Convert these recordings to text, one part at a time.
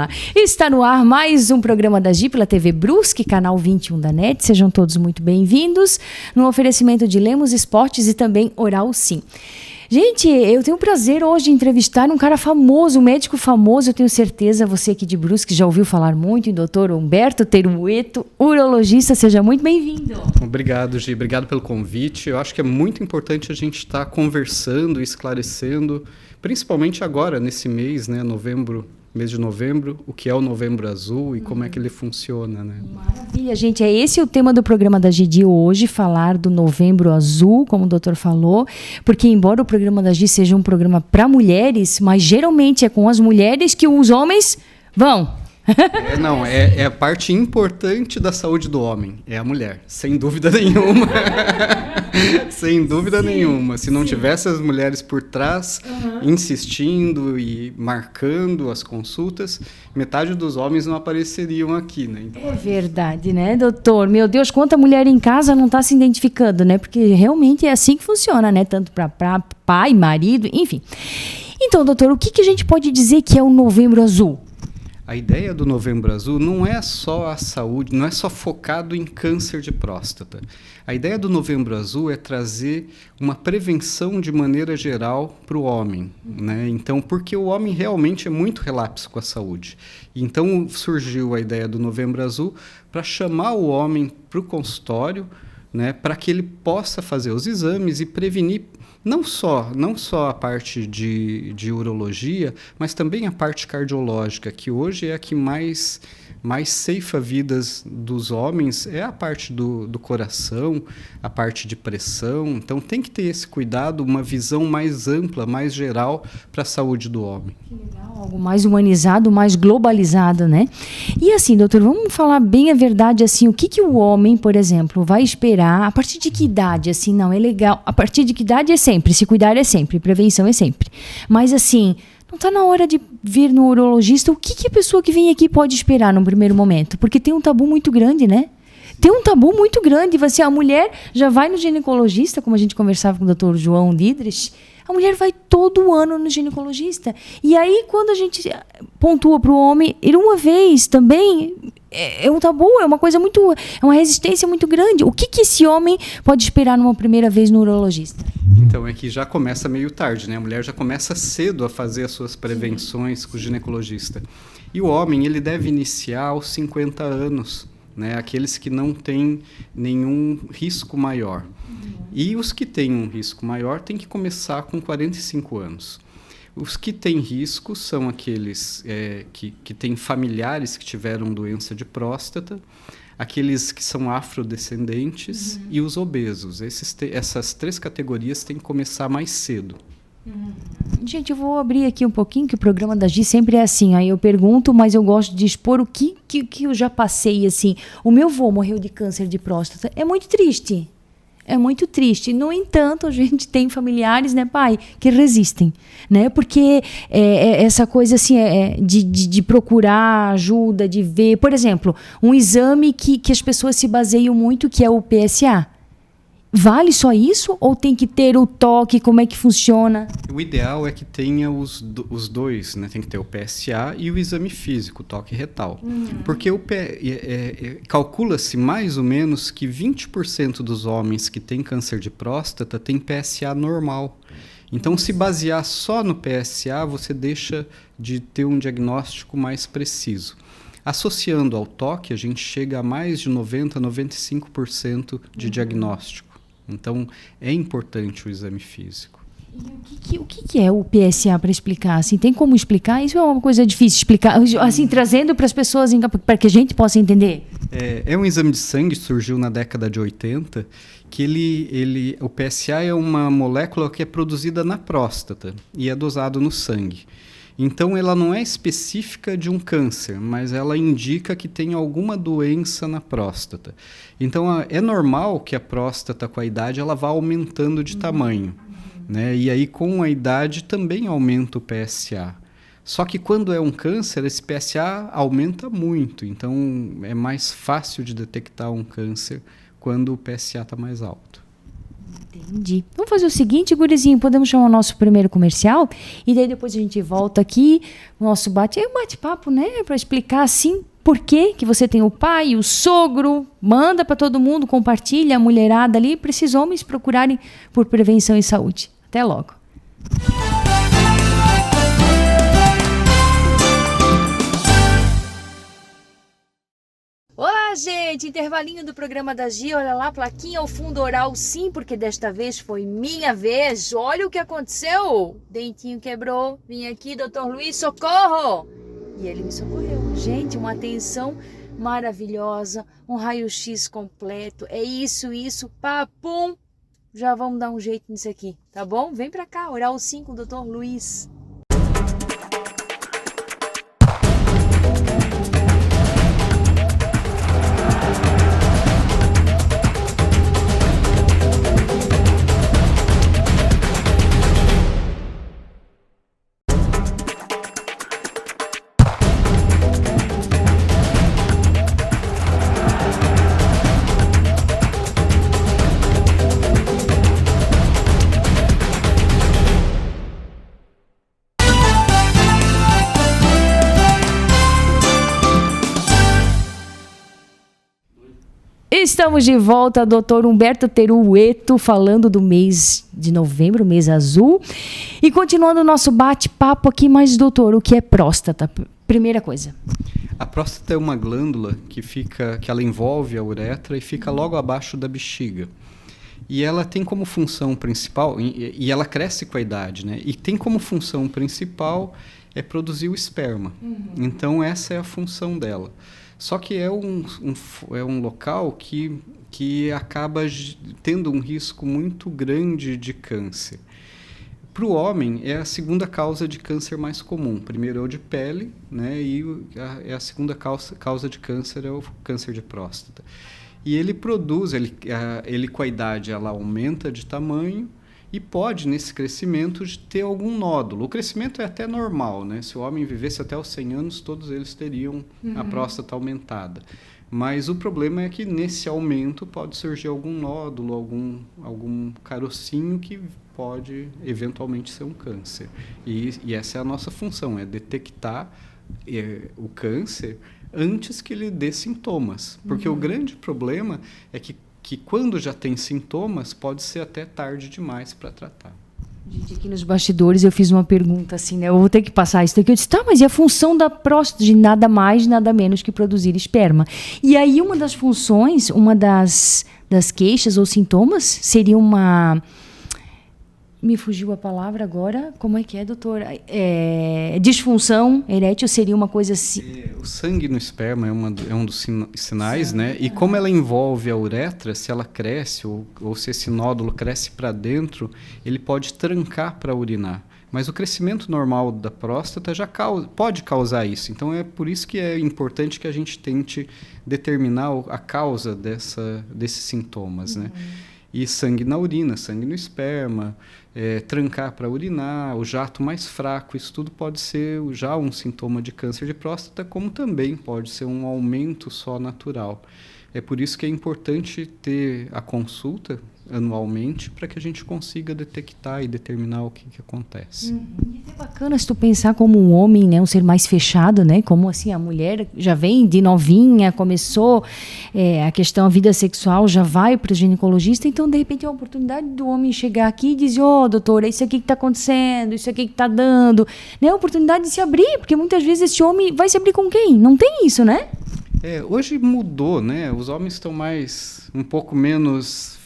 Olá! Está no ar mais um programa da Gi pela TV Brusque, canal 21 da NET. Sejam todos muito bem-vindos no oferecimento de Lemos Esportes e também Oral Sim. Gente, eu tenho o prazer hoje de entrevistar um cara famoso, um médico famoso, eu tenho certeza, você aqui de Brusque já ouviu falar muito em Dr. Humberto Terueto, urologista. Seja muito bem-vindo. Obrigado, Gi. Obrigado pelo convite. Eu acho que é muito importante a gente estar conversando, esclarecendo, principalmente agora, nesse mês, né, mês de novembro, o que é o Novembro Azul e como é que ele funciona, né? Maravilha, gente. Esse é o tema do programa da Gi de hoje, falar do Novembro Azul, como o doutor falou, porque embora o programa da Gi seja um programa para mulheres, mas geralmente é com as mulheres que os homens vão. É a parte importante da saúde do homem, é a mulher, sem dúvida nenhuma. Sem dúvida nenhuma. Se não tivesse as mulheres por trás, insistindo e marcando as consultas, metade dos homens não apareceriam aqui, né? Então, é verdade, né, doutor? Meu Deus, quanta mulher em casa não está se identificando, né? Porque realmente é assim que funciona, né? Tanto para pai, marido, enfim. Então, doutor, o que a gente pode dizer que é o Novembro Azul? A ideia do Novembro Azul não é só a saúde, não é só focado em câncer de próstata. A ideia do Novembro Azul é trazer uma prevenção de maneira geral para o homem, né? Então, porque o homem realmente é muito relapso com a saúde. Então, surgiu a ideia do Novembro Azul para chamar o homem para o consultório, né, para que ele possa fazer os exames e prevenir não só a parte de urologia, mas também a parte cardiológica, que hoje é a que mais ceifa vidas dos homens, é a parte do coração, a parte de pressão. Então tem que ter esse cuidado, uma visão mais ampla, mais geral para a saúde do homem. Que legal, algo mais humanizado, mais globalizado, né? E assim, doutor, vamos falar bem a verdade, assim, o que o homem, por exemplo, vai esperar, a partir de que idade, assim, não, é legal, a partir de que idade é sempre, se cuidar é sempre, prevenção é sempre. Mas assim, não está na hora de vir no urologista, o que a pessoa que vem aqui pode esperar no primeiro momento? Porque tem um tabu muito grande, né? Tem um tabu muito grande. A mulher já vai no ginecologista, como a gente conversava com o Dr. João Didrich, a mulher vai todo ano no ginecologista. E aí, quando a gente pontua para o homem, ir uma vez também é um tabu, é uma coisa muito, é uma resistência muito grande. O que esse homem pode esperar numa primeira vez no urologista? Então, é que já começa meio tarde, né? A mulher já começa cedo a fazer as suas prevenções com o ginecologista. E o homem, ele deve iniciar aos 50 anos, né? Aqueles que não têm nenhum risco maior. E os que têm um risco maior têm que começar com 45 anos. Os que têm risco são aqueles que têm familiares que tiveram doença de próstata, aqueles que são afrodescendentes e os obesos. Essas três categorias têm que começar mais cedo. Gente, eu vou abrir aqui um pouquinho, que o programa da Gi sempre é assim. Aí eu pergunto, mas eu gosto de expor o que eu já passei, assim. O meu avô morreu de câncer de próstata. É muito triste. É muito triste. No entanto, a gente tem familiares, né, pai, que resistem, né? Porque essa coisa assim de procurar ajuda, de ver, por exemplo, um exame que as pessoas se baseiam muito, que é o PSA. Vale só isso ou tem que ter o toque? Como é que funciona? O ideal é que tenha os dois, né? Tem que ter o PSA e o exame físico, o toque retal. Porque calcula-se mais ou menos que 20% dos homens que têm câncer de próstata têm PSA normal. Então, se basear só no PSA, você deixa de ter um diagnóstico mais preciso. Associando ao toque, a gente chega a mais de 90%, 95% de diagnóstico. Então, é importante o exame físico. E o que é o PSA para explicar? Assim, tem como explicar? Isso é uma coisa difícil de explicar, assim, trazendo para as pessoas, para que a gente possa entender. É um exame de sangue, surgiu na década de 80, que o PSA é uma molécula que é produzida na próstata e é dosado no sangue. Então, ela não é específica de um câncer, mas ela indica que tem alguma doença na próstata. Então, é normal que a próstata, com a idade, ela vá aumentando de tamanho, né? E aí, com a idade, também aumenta o PSA. Só que quando é um câncer, esse PSA aumenta muito. Então, é mais fácil de detectar um câncer quando o PSA está mais alto. Entendi. Vamos fazer o seguinte, gurizinho, podemos chamar o nosso primeiro comercial e daí depois a gente volta aqui, o nosso bate-papo, né, para explicar assim por que você tem o pai, o sogro, manda para todo mundo, compartilha a mulherada ali, para esses homens procurarem por prevenção e saúde. Até logo. Olá, gente! Intervalinho do programa da Gia. Olha lá, plaquinha ao fundo oral, sim, porque desta vez foi minha vez. Olha o que aconteceu. Dentinho quebrou. Vim aqui, doutor Luiz, socorro! E ele me socorreu. Gente, uma atenção maravilhosa, um raio-x completo. É isso, papum! Já vamos dar um jeito nisso aqui, tá bom? Vem pra cá, oral 5, doutor Luiz. Estamos de volta, doutor Humberto Terueto, falando do mês de novembro, mês azul. E continuando o nosso bate-papo aqui, mas doutor, o que é próstata? Primeira coisa. A próstata é uma glândula que ela envolve a uretra e fica logo abaixo da bexiga. E ela tem como função principal, e ela cresce com a idade, né? E tem como função principal produzir o esperma. Então essa é a função dela. Só que é um local que acaba tendo um risco muito grande de câncer. Para o homem, é a segunda causa de câncer mais comum. Primeiro é o de pele, né? E a segunda causa de câncer é o câncer de próstata. E ele produz, ele com a idade, ela aumenta de tamanho e pode, nesse crescimento, ter algum nódulo. O crescimento é até normal, né? Se o homem vivesse até os 100 anos, todos eles teriam a próstata aumentada. Mas o problema é que nesse aumento pode surgir algum nódulo, algum carocinho que pode eventualmente ser um câncer. E essa é a nossa função, é detectar o câncer antes que ele dê sintomas. Porque o grande problema é que quando já tem sintomas, pode ser até tarde demais para tratar. Gente, aqui nos bastidores eu fiz uma pergunta assim, né? Eu vou ter que passar isso daqui. Eu disse, tá, mas e a função da próstata? De nada mais, nada menos que produzir esperma. E aí uma das funções, uma das queixas ou sintomas seria uma... Me fugiu a palavra agora. Como é que é, doutor? Disfunção erétil seria uma coisa assim. O sangue no esperma é um dos sinais, né? E como ela envolve a uretra, se ela cresce ou se esse nódulo cresce para dentro, ele pode trancar para urinar. Mas o crescimento normal da próstata pode causar isso. Então é por isso que é importante que a gente tente determinar a causa desses sintomas, né? E sangue na urina, sangue no esperma, trancar para urinar, o jato mais fraco, isso tudo pode ser já um sintoma de câncer de próstata, como também pode ser um aumento só natural. É por isso que é importante ter a consulta anualmente para que a gente consiga detectar e determinar o que acontece. E é bacana se tu pensar como um homem, né, um ser mais fechado, né, como assim a mulher já vem de novinha, começou a questão, a vida sexual, já vai para o ginecologista, então de repente é uma oportunidade do homem chegar aqui e dizer, doutora, isso aqui que está acontecendo, isso aqui que está dando, né, a oportunidade de se abrir, porque muitas vezes esse homem vai se abrir com quem? Não tem isso, né? Hoje mudou, né? Os homens estão um pouco menos...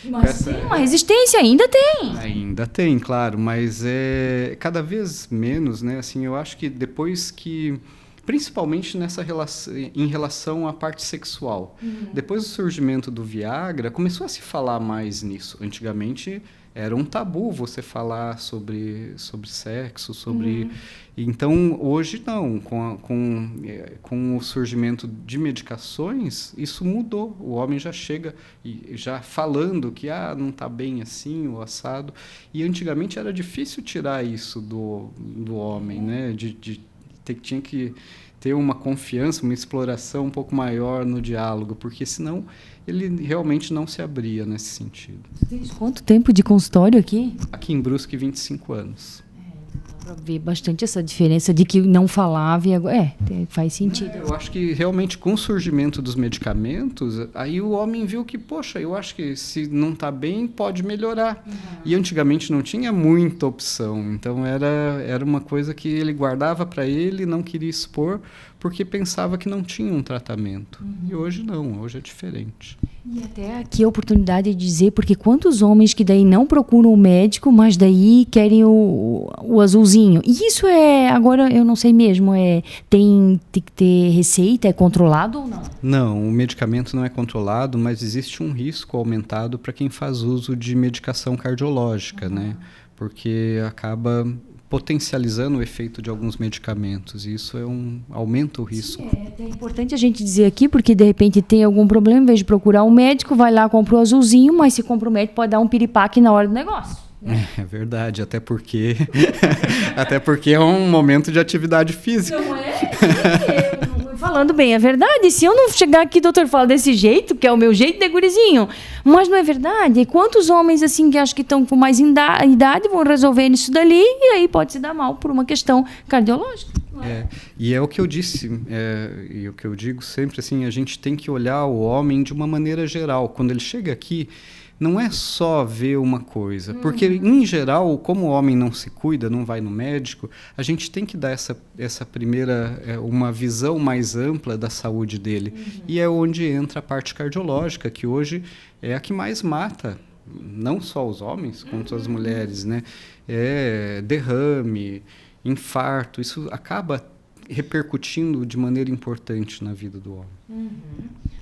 Mas tem uma resistência, ainda tem. Ainda tem, claro, mas cada vez menos, né? Assim, eu acho que depois que... Principalmente em relação à parte sexual. Depois do surgimento do Viagra, começou a se falar mais nisso. Antigamente era um tabu você falar sobre sexo, sobre... Então, hoje não. Com o surgimento de medicações, isso mudou. O homem já chega já falando que não está bem assim, o assado. E antigamente era difícil tirar isso do homem, né? Tinha que ter uma confiança, uma exploração um pouco maior no diálogo, porque senão ele realmente não se abria nesse sentido. Tem quanto tempo de consultório aqui? Aqui em Brusque, 25 anos. Para ver bastante essa diferença de que não falava e agora... faz sentido. Eu acho que realmente com o surgimento dos medicamentos, aí o homem viu que, poxa, eu acho que se não está bem, pode melhorar. E antigamente não tinha muita opção, então era uma coisa que ele guardava para ele, não queria expor, porque pensava que não tinha um tratamento. E hoje não, hoje é diferente. E até aqui a oportunidade de dizer, porque quantos homens que daí não procuram o médico, mas daí querem o azulzinho. E isso agora eu não sei mesmo, tem que ter receita, é controlado ou não? Não, o medicamento não é controlado, mas existe um risco aumentado para quem faz uso de medicação cardiológica, né? Porque acaba potencializando o efeito de alguns medicamentos, e isso aumenta o risco. Sim, é importante a gente dizer aqui, porque de repente tem algum problema, em vez de procurar um médico, vai lá, compra o azulzinho, mas se compra o médico pode dar um piripaque na hora do negócio. É verdade, até porque é um momento de atividade física. Não é? Falando bem, é verdade. Se eu não chegar aqui, doutor, fala desse jeito, que é o meu jeito de gurizinho, mas não é verdade. Quantos homens assim que acham que estão com mais idade vão resolver isso dali e aí pode se dar mal por uma questão cardiológica. E é o que eu disse, e o que eu digo sempre, assim, a gente tem que olhar o homem de uma maneira geral. Quando ele chega aqui, não é só ver uma coisa, porque, em geral, como o homem não se cuida, não vai no médico, a gente tem que dar essa primeira, uma visão mais ampla da saúde dele. E é onde entra a parte cardiológica, que hoje é a que mais mata, não só os homens, quanto as mulheres, né? Derrame, infarto, isso acaba repercutindo de maneira importante na vida do homem.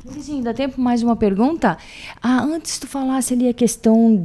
Luizinho, dá tempo mais uma pergunta? Antes tu falasse ali a questão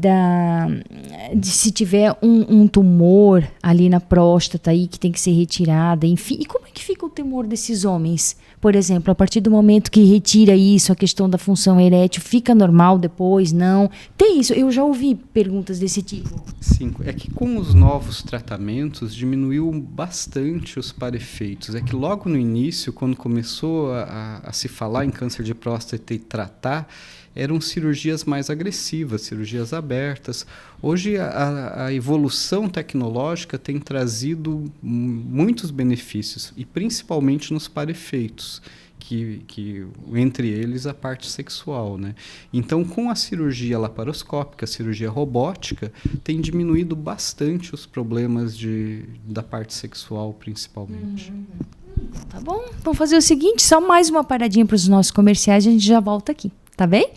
de se tiver um tumor ali na próstata aí que tem que ser retirada, enfim. E como é que fica o temor desses homens? Por exemplo, a partir do momento que retira isso, a questão da função erétil, fica normal depois? Não? Tem isso? Eu já ouvi perguntas desse tipo. Sim, é que com os novos tratamentos diminuiu bastante os parefeitos. É que logo no início, quando começou a se falar em câncer de próstata e tratar, eram cirurgias mais agressivas, cirurgias abertas. Hoje, a evolução tecnológica tem trazido muitos benefícios, e principalmente nos parefeitos, que entre eles a parte sexual, né? Então, com a cirurgia laparoscópica, a cirurgia robótica, tem diminuído bastante os problemas da parte sexual, principalmente. Tá bom? Vamos fazer o seguinte, só mais uma paradinha para os nossos comerciais e a gente já volta aqui, tá bem?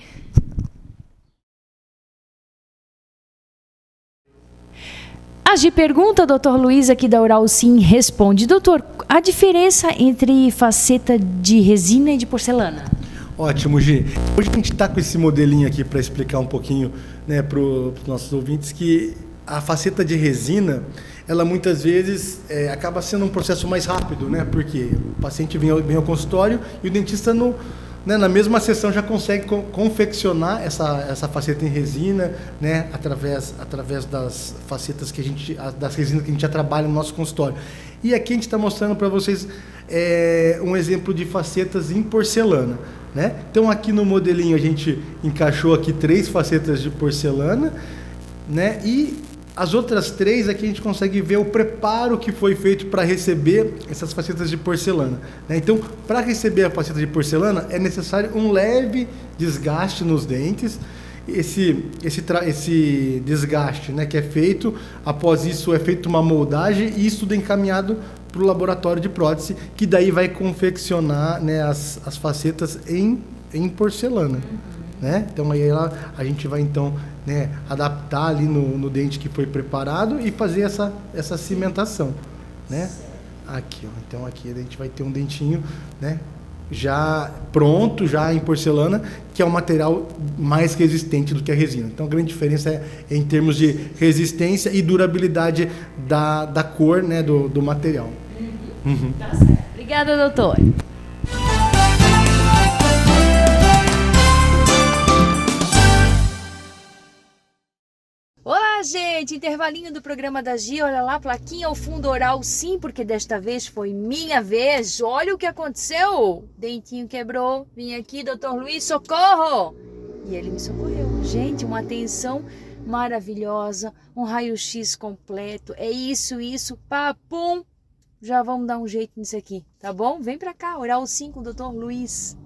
Agi pergunta, doutor Luiz, aqui da Oral Sim, responde. Doutor, a diferença entre faceta de resina e de porcelana? Ótimo, Gi. Hoje a gente está com esse modelinho aqui para explicar um pouquinho, né, para os nossos ouvintes que a faceta de resina, ela muitas vezes acaba sendo um processo mais rápido, né? Porque o paciente vem ao consultório e o dentista na mesma sessão já consegue confeccionar essa faceta em resina, né? Através das facetas das resinas que a gente já trabalha no nosso consultório. E aqui a gente está mostrando para vocês um exemplo de facetas em porcelana, né? Então aqui no modelinho a gente encaixou aqui 3 facetas de porcelana, né? E as outras 3 aqui a gente consegue ver o preparo que foi feito para receber essas facetas de porcelana, né? Então, para receber a faceta de porcelana é necessário um leve desgaste nos dentes. Esse desgaste, né, que é feito, após isso é feita uma moldagem e isso é encaminhado para o laboratório de prótese, que daí vai confeccionar, né, as facetas em porcelana. Né? Então aí a gente vai então, né, adaptar ali no dente que foi preparado e fazer essa cimentação, né? Aqui, ó. Então aqui a gente vai ter um dentinho, né, já pronto, já em porcelana, que é um material mais resistente do que a resina. Então a grande diferença é em termos de resistência e durabilidade da cor, né, do material. Tá certo. Obrigada, doutor. Olá, gente! gente, intervalinho do programa da Gi, olha lá, plaquinha ao fundo oral, sim, porque desta vez foi minha vez. Olha o que aconteceu. Dentinho quebrou, vim aqui, doutor Luiz, socorro! E ele me socorreu. Gente, uma atenção maravilhosa, um raio-x completo. É isso, papum. Já vamos dar um jeito nisso aqui, tá bom? Vem pra cá, oral 5 com o doutor Luiz.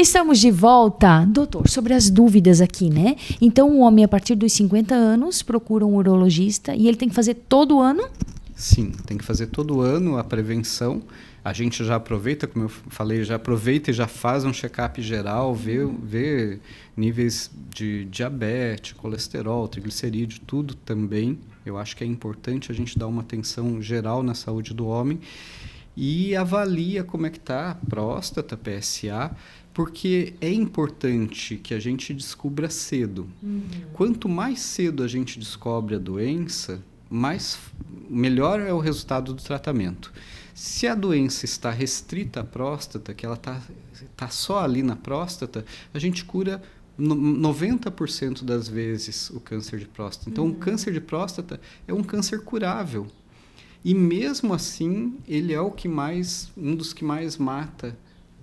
Estamos de volta, doutor, sobre as dúvidas aqui, né? Então, o homem, a partir dos 50 anos, procura um urologista e ele tem que fazer todo ano? Sim, tem que fazer todo ano a prevenção. A gente já aproveita, como eu falei, já aproveita e já faz um check-up geral, vê níveis de diabetes, colesterol, triglicerídeo, tudo também. Eu acho que é importante a gente dar uma atenção geral na saúde do homem e avalia como é que está a próstata, PSA, porque é importante que a gente descubra cedo. Quanto mais cedo a gente descobre a doença, melhor é o resultado do tratamento. Se a doença está restrita à próstata, que ela tá só ali na próstata, a gente cura 90% das vezes o câncer de próstata. Então, o câncer de próstata é um câncer curável. E mesmo assim, ele é um dos que mais mata,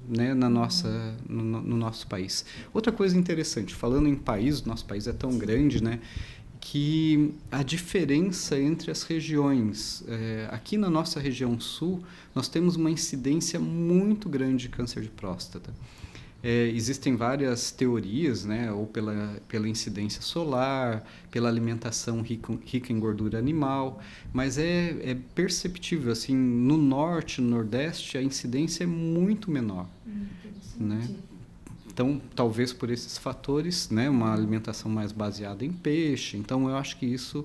né, no nosso país. Outra coisa interessante, falando em país, o nosso país é tão grande, né, que a diferença entre as regiões, aqui na nossa região sul, nós temos uma incidência muito grande de câncer de próstata. Existem várias teorias, né, ou pela incidência solar, pela alimentação rica em gordura animal, mas é perceptível, assim, no norte, no nordeste, a incidência é muito menor, né? Então, talvez por esses fatores, né, uma alimentação mais baseada em peixe, então eu acho que isso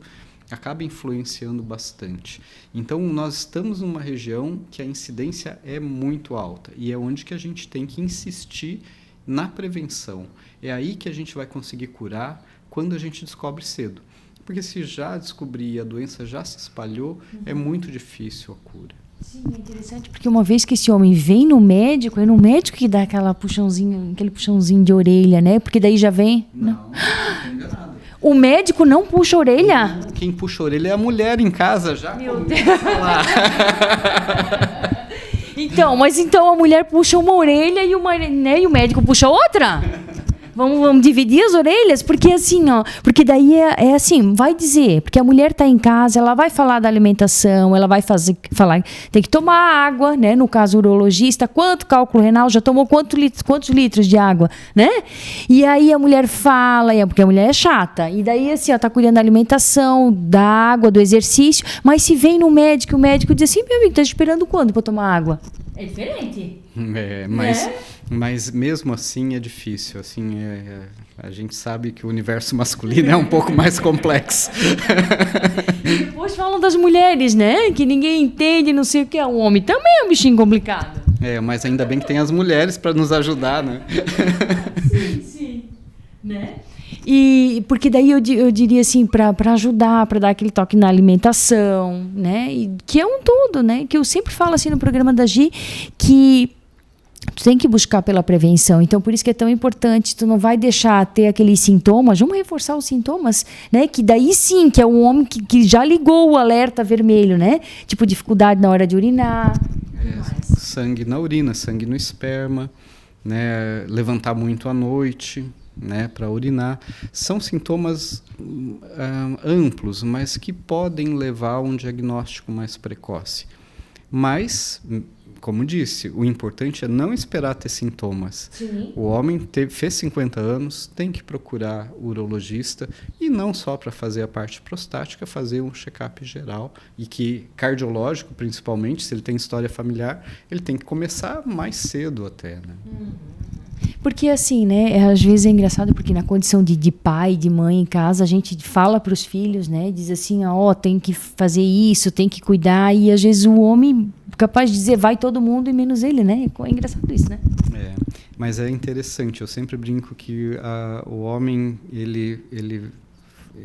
acaba influenciando bastante. Então, nós estamos numa região que a incidência é muito alta e é onde que a gente tem que insistir na prevenção. É aí que a gente vai conseguir curar quando a gente descobre cedo. Porque se já descobrir e a doença já se espalhou, é muito difícil a cura. Sim, é interessante porque uma vez que esse homem vem no médico, é no médico que dá aquele puxãozinho de orelha, né? Porque daí já vem... Não enganado. O médico não puxa a orelha? Quem puxa a orelha é a mulher em casa, já. Meu Deus. Então a mulher puxa uma orelha e o médico puxa outra? Vamos dividir as orelhas? Porque assim, porque daí é assim, vai dizer, porque a mulher está em casa, ela vai falar da alimentação, ela vai falar, tem que tomar água, né? No caso, o urologista, quanto cálculo renal, já tomou quantos litros de água, né? E aí a mulher fala, porque a mulher é chata, e daí assim, tá cuidando da alimentação, da água, do exercício, mas se vem no médico, o médico diz assim, meu amigo, tá esperando quando para tomar água? É diferente. Mas mesmo assim é difícil. Assim, a gente sabe que o universo masculino é um pouco mais complexo. E depois falam das mulheres, né? Que ninguém entende, não sei o que é. O homem também é um bichinho complicado. Mas ainda bem que tem as mulheres para nos ajudar, né? Sim. Né? E porque daí eu diria assim, para ajudar, para dar aquele toque na alimentação, né? E, que é um todo, né? Que eu sempre falo assim no programa da Gi, que tu tem que buscar pela prevenção. Então, por isso que é tão importante, tu não vai deixar ter aqueles sintomas, vamos reforçar os sintomas, né? Que daí sim, que é um homem que já ligou o alerta vermelho, né? Tipo, dificuldade na hora de urinar. Sangue na urina, sangue no esperma, né? Levantar muito à noite, né, para urinar. São sintomas amplos, mas que podem levar a um diagnóstico mais precoce. Mas, como disse, o importante é não esperar ter sintomas. Sim. O homem fez 50 anos, tem que procurar o urologista, e não só para fazer a parte prostática, fazer um check-up geral, e que cardiológico, principalmente, se ele tem história familiar, ele tem que começar mais cedo até, né? Porque assim, né, às vezes é engraçado porque na condição de pai, de mãe em casa, a gente fala para os filhos, né, diz assim, ó, tem que fazer isso, tem que cuidar, e às vezes o homem é capaz de dizer vai todo mundo e menos ele, né? É engraçado isso, né? Mas é interessante, eu sempre brinco que o homem, ele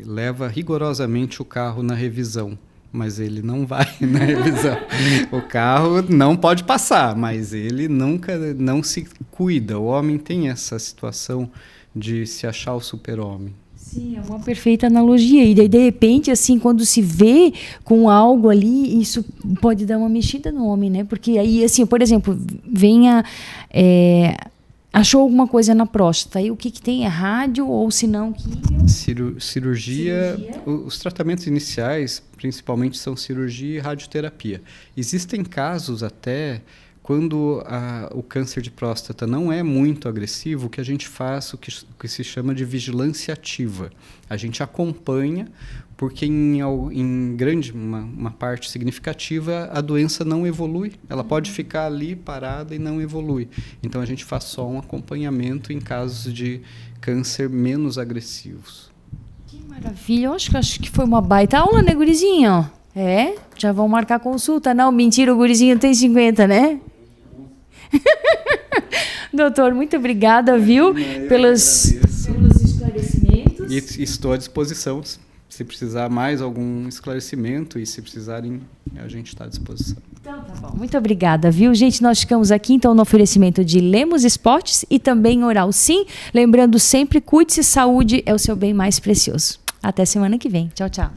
leva rigorosamente o carro na revisão, mas ele não vai na revisão. O carro não pode passar, mas ele não se cuida. O homem tem essa situação de se achar o super-homem. Sim, é uma perfeita analogia. E daí, de repente, assim, quando se vê com algo ali, isso pode dar uma mexida no homem, né? Porque aí, assim, por exemplo, achou alguma coisa na próstata, aí o que tem? É rádio ou se não químio? Cirurgia. Os tratamentos iniciais, principalmente, são cirurgia e radioterapia. Existem casos até quando o câncer de próstata não é muito agressivo, que a gente faz o que se chama de vigilância ativa. A gente acompanha, porque uma parte significativa, a doença não evolui. Ela pode ficar ali parada e não evolui. Então, a gente faz só um acompanhamento em casos de câncer menos agressivos. Que maravilha. Eu acho que foi uma baita aula, né, gurizinho? Já vão marcar consulta. Não, mentira, o gurizinho tem 50, né? Doutor, muito obrigada, viu? Pelos esclarecimentos. E estou à disposição. Se precisar mais algum esclarecimento e se precisarem, a gente está à disposição. Então, tá bom. Muito obrigada, viu? Gente, nós ficamos aqui, então, no oferecimento de Lemos Esportes e também Oral Sim. Lembrando sempre, cuide-se, saúde é o seu bem mais precioso. Até semana que vem. Tchau, tchau.